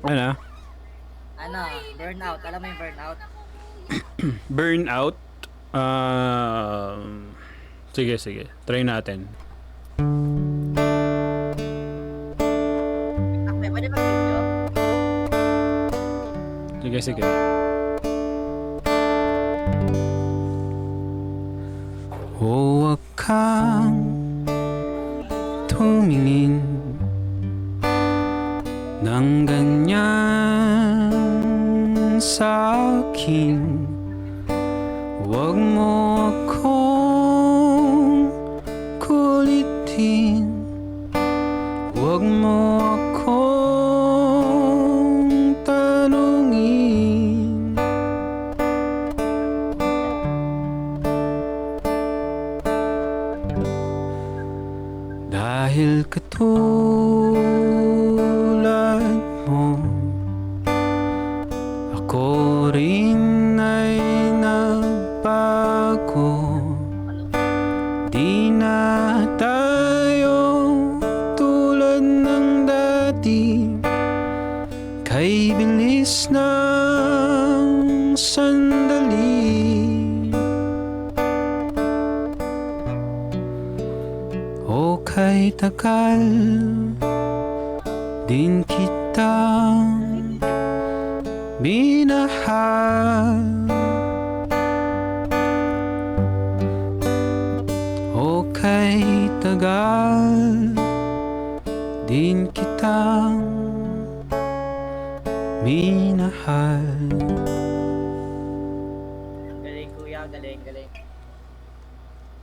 Ano? Ano, burnout. Alam mo yung burnout? Burnout? Ah, sige, sige. Try natin. Takpe, pwede mag-video? Sige, sige. Huwag kang tumingin ng ganyan sa akin. Huwag mo akong kulitin. Huwag mo akong tanungin. Dahil katulad mo, ako rin ay nagbago. Di na tayo tulad ng dati, kay bilis ng sandali. O kay tagal din kitang minahal. O kay tagal din kitang minahal. Galing kuya, galing, galing.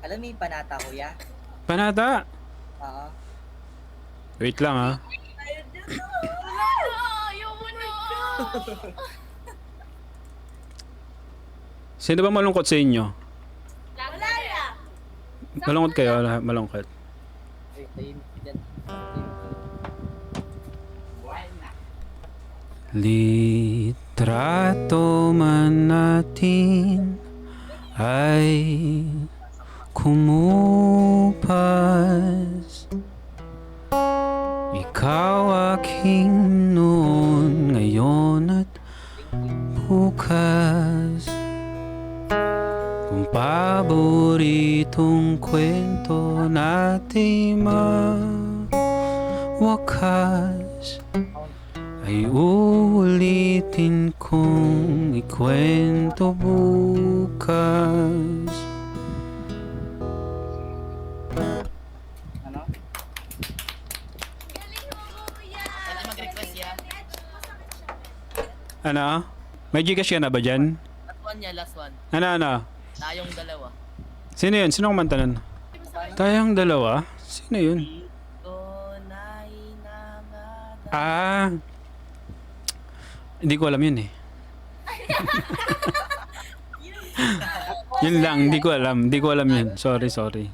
Alam mo yung panata kuya? Panata! Oo. Wait lang ha. Sino ba malungkot sa inyo? Malungkot kayo? Malungkot. Wait, ayun. Dyan. Litrato man natin ay kumupas. Ikaw aking noon, ngayon at bukas. Kung paboritong kwento natin mawakas, ay uulitin kong ikwento bukas. Ano? Kailan mag-request ya? Ano? May Gcash ka na ba dyan? Last one ya, last one. Ano? Tayong dalawa. Sino yun? Sino kumanta nun? Tayong dalawa? Sino yun? Tunay na nga. Ah! Hindi ko alam yun eh. Yun lang, hindi ko alam. Hindi ko alam yun. Sorry, sorry.